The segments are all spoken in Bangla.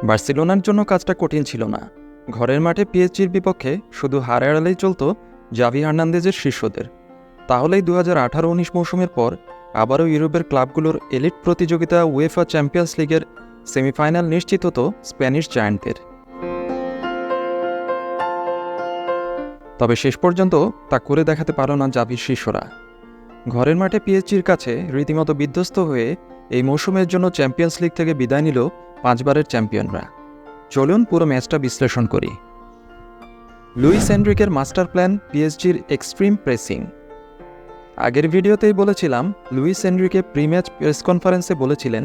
বার্সেলোনার জন্য কাজটা কঠিন ছিল না। ঘরের মাঠে পিএসজির বিপক্ষে শুধু হার এড়ালেই চলত জাভি হার্নান্দেজের শিষ্যদের। তাহলেই 2018-19 মৌসুমের পর আবারও ইউরোপের ক্লাবগুলোর এলিট প্রতিযোগিতা উয়েফা চ্যাম্পিয়ন্স লিগের সেমিফাইনাল নিশ্চিত হতো স্প্যানিশ জায়ান্টদের। তবে শেষ পর্যন্ত তা করে দেখাতে পারল না জাভির শিষ্যরা। ঘরের মাঠে পিএসজির কাছে রীতিমতো বিধ্বস্ত হয়ে এই মৌসুমের জন্য চ্যাম্পিয়ন্স লিগ থেকে বিদায় নিল 5 বারের চ্যাম্পিয়নরা। চলুন পুরো ম্যাচটা বিশ্লেষণ করি। লুইস এনরিকের মাস্টার প্ল্যান পিএসজির এক্সট্রিম প্রেসিং। আগের ভিডিওতেই বলেছিলাম, Luis Enrique pre match press কনফারেন্সে বলেছিলেন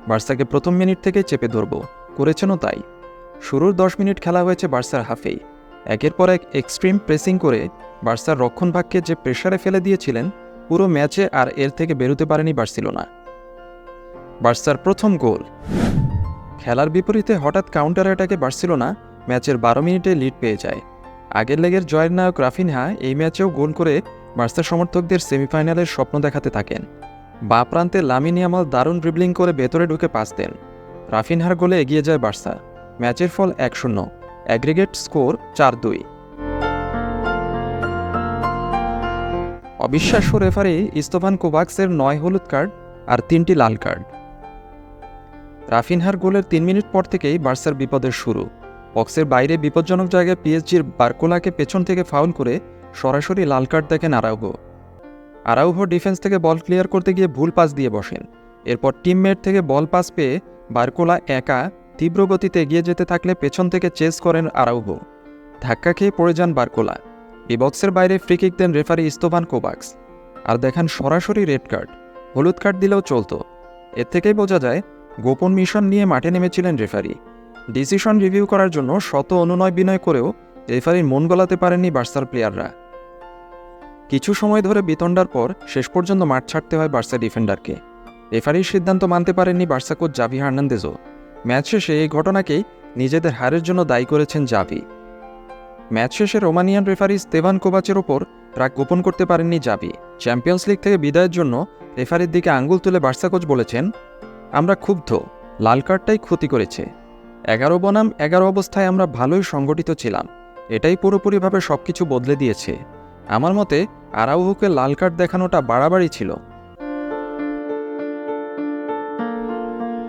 বার্সাকে প্রথম মিনিট থেকেই চেপে ধরব, করেছেনও তাই। শুরুর 10 মিনিট খেলা হয়েছে বার্সার হাফেই। একের পর এক এক্সট্রিম প্রেসিং করে বার্সার রক্ষণভাগকে যে প্রেসারে ফেলে দিয়েছিলেন, পুরো ম্যাচে আর এর থেকে বেরোতে পারেনি বার্সেলোনা। বার্সার প্রথম গোল। খেলার বিপরীতে হঠাৎ কাউন্টার অ্যাটাকে বার্সেলোনা ম্যাচের 12 মিনিটে লিড পেয়ে যায়। আগের লেগের জয়ের নায়ক রাফিনহা এই ম্যাচেও গোল করে বার্সা সমর্থকদের সেমিফাইনালের স্বপ্ন দেখাতে থাকেন। বাঁ প্রান্তে লামিন ইয়ামাল দারুণ ড্রিবলিং করে ভেতরে ঢুকে পাস দেন। রাফিনহার গোলে এগিয়ে যায় বার্সা। ম্যাচের ফল 1-0, অ্যাগ্রিগেট স্কোর 4-2। অবিশ্বাস্য রেফারি ইস্তভান কোভাক্সের 9 হলুদ কার্ড আর 3টি লাল কার্ড। রাফিনহার গোলের 3 মিনিট পর থেকেই বার্সার বিপদের শুরু। বক্সের বাইরে বিপজ্জনক জায়গায় পিএসজির বার্কোলাকে পেছন থেকে ফাউল করে সরাসরি লাল কার্ড দেখেন আরাউহো ডিফেন্স থেকে বল ক্লিয়ার করতে গিয়ে ভুল পাস দিয়ে বসেন। এরপর টিমমেট থেকে বল পাস পেয়ে বার্কোলা একা তীব্র গতিতে এগিয়ে যেতে থাকলে পেছন থেকে চেস করেন আরাউহো। ধাক্কা খেয়ে পড়ে যান বার্কোলা। বক্সের বাইরে ফ্রি কিক দেন রেফারি ইস্তভান কোভাক্স। আর দেখান সরাসরি রেড কার্ড। হলুদ কার্ড দিলেও চলত। এর থেকেই বোঝা যায় গোপন মিশন নিয়ে মাঠে নেমেছিলেন রেফারি। ডিসিশন রিভিউ করার জন্য শত অনুনয় বিনয় করেও রেফারির মন গলাতে পারেননি বার্সার প্লেয়াররা। কিছু সময় ধরে বিতণ্ডার পর শেষ পর্যন্ত মাঠ ছাড়তে হয় বার্সা ডিফেন্ডারকে। রেফারির সিদ্ধান্ত মানতে পারেননি বার্সা কোচ জাভি হার্নান্দেজও। ম্যাচ শেষে এই ঘটনাকেই নিজেদের হারের জন্য দায়ী করেছেন জাভি। ম্যাচ শেষে রোমানিয়ান রেফারি স্তেভান কোভাচের ওপর রাগ গোপন করতে পারেননি জাভি। চ্যাম্পিয়ন্স লিগ থেকে বিদায়ের জন্য রেফারির দিকে আঙ্গুল তুলে বার্সা কোচ বলেছেন, আমরা ক্ষুব্ধ, লাল কার্ডটাই ক্ষতি করেছে। 11 বনাম 11 অবস্থায় আমরা ভালোই সংগঠিত ছিলাম। এটাই পুরোপুরিভাবে সবকিছু বদলে দিয়েছে। আমার মতে আরাউহোকে লাল কার্ড দেখানোটা বাড়াবাড়ি ছিল।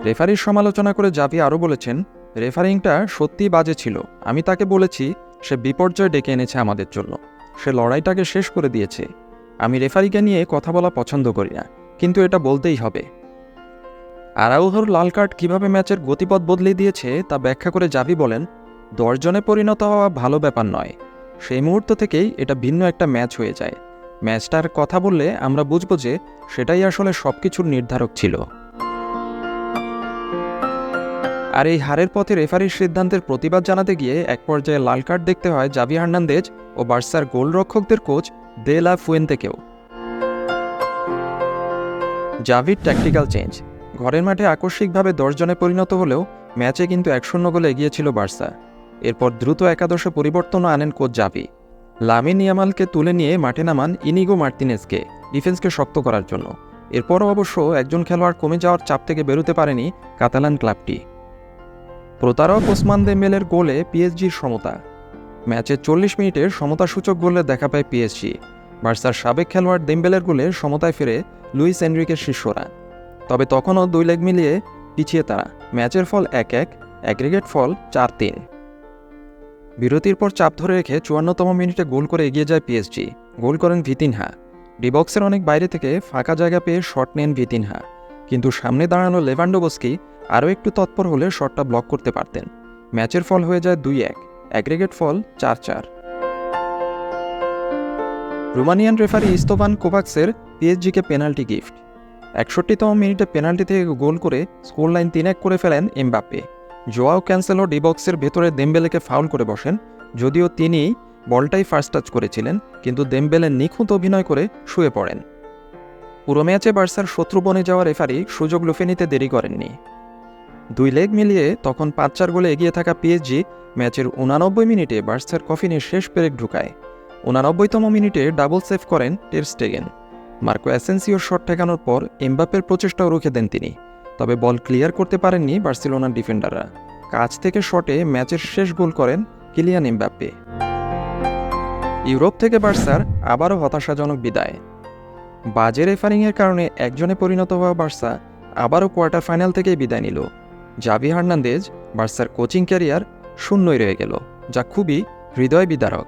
রেফারির সমালোচনা করে জাভি আরও বলেছেন, রেফারিংটা সত্যিই বাজে ছিল। আমি তাকে বলেছি সে বিপর্যয় ডেকে এনেছে আমাদের জন্য। সে লড়াইটাকে শেষ করে দিয়েছে। আমি রেফারিকে নিয়ে কথা বলা পছন্দ করি না, কিন্তু এটা বলতেই হবে। আরাউহোর লাল কার্ড কীভাবে ম্যাচের গতিপথ বদলে দিয়েছে তা ব্যাখ্যা করে জাভি বলেন, 10 জনে পরিণত হওয়া ভালো ব্যাপার নয়। সেই মুহূর্ত থেকেই এটা ভিন্ন একটা ম্যাচ হয়ে যায়। ম্যাচটার কথা বললে আমরা বুঝব যে সেটাই আসলে সবকিছুর নির্ধারক ছিল। আর এই হারের পথে রেফারির সিদ্ধান্তের প্রতিবাদ জানাতে গিয়ে এক পর্যায়ে লাল কার্ড দেখতে হয় জাভি হার্নান্দেজ ও বার্সার গোলরক্ষকদের কোচ দে লা ফুয়েন্তেকেও। জাভির ট্যাকটিক্যাল চেঞ্জ। ঘরের মাঠে আকস্মিকভাবে 10 জনে পরিণত হলেও ম্যাচে কিন্তু 1-0 গোলে এগিয়েছিল বার্সা। এরপর দ্রুত একাদশে পরিবর্তনও আনেন কোচ জাভি। লামিন ইয়ামালকে তুলে নিয়ে মাঠে নামান ইনিগো মার্তিনেজকে, ডিফেন্সকে শক্ত করার জন্য। এরপরও অবশ্য একজন খেলোয়াড় কমে যাওয়ার চাপ থেকে বেরোতে পারেনি কাতালান ক্লাবটি। প্রতারক ওসমান দেম্বেলের গোলে পিএসজির সমতা। ম্যাচের 40 মিনিটের সমতাসূচক গোলে দেখা পায় পিএসজি। বার্সার সাবেক খেলোয়াড় দেম্বেলের গোলে সমতায় ফেরে লুইস এনরিকের শিষ্যরা। তবে তখনও 2 লেগ মিলিয়ে পিছিয়ে তারা। ম্যাচের ফল 1-1, অ্যাগ্রিগেট ফল 4-3। বিরতির পর চাপ ধরে রেখে 54তম মিনিটে গোল করে এগিয়ে যায় পিএসজি। গোল করেন ভিতিনহা। ডিবক্সের অনেক বাইরে থেকে ফাঁকা জায়গা পেয়ে শট নেন ভিতিনহা, কিন্তু সামনে দাঁড়ানো লেভানডোভস্কি আরও একটু তৎপর হলে শটটা ব্লক করতে পারতেন। ম্যাচের ফল হয়ে যায় 2-1, অ্যাগ্রিগেট ফল 4-4। রোমানিয়ান রেফারি ইস্তভান কোভাক্সের পিএসজিকে পেনাল্টি গিফট। 61তম মিনিটে পেনাল্টি থেকে গোল করে স্কোর লাইন 3-1 করে ফেলেন এমবাপ্পে। জোয়াও ক্যান্সেলো ডিবক্সের ভেতরে দেম্বেলেকে ফাউল করে বসেন। যদিও তিনি বলটাই ফার্স্ট টাচ করেছিলেন, কিন্তু দেম্বেলে নিখুঁত অভিনয় করে শুয়ে পড়েন। পুরো ম্যাচে বার্সার শত্রু বনে যাওয়া রেফারি সুযোগ লুফে নিতে দেরি করেননি। 2 লেগ মিলিয়ে তখন 5-4 গোলে এগিয়ে থাকা পিএসজি ম্যাচের 89 মিনিটে বার্সার কফিনে শেষ পেরেক ঢুকায়। 89তম মিনিটে ডাবল সেভ করেন টের স্টেগেন। মার্কো অ্যাসেন্সিওর শট ঠেকানোর পর এমবাপ্পের প্রচেষ্টাও রুখে দেন তিনি। তবে বল ক্লিয়ার করতে পারেননি বার্সেলোনার ডিফেন্ডাররা। কাছ থেকে শটে ম্যাচের শেষ গোল করেন কিলিয়ান এমবাপ্পে। ইউরোপ থেকে বার্সার আবারও হতাশাজনক বিদায়। বাজে রেফারিংয়ের কারণে একজনে পরিণত হওয়া বার্সা আবারও কোয়ার্টার ফাইনাল থেকেই বিদায় নিল। জাভি হার্নান্দেজ বার্সার কোচিং ক্যারিয়ার শূন্যই রয়ে গেল, যা খুবই হৃদয় বিদারক।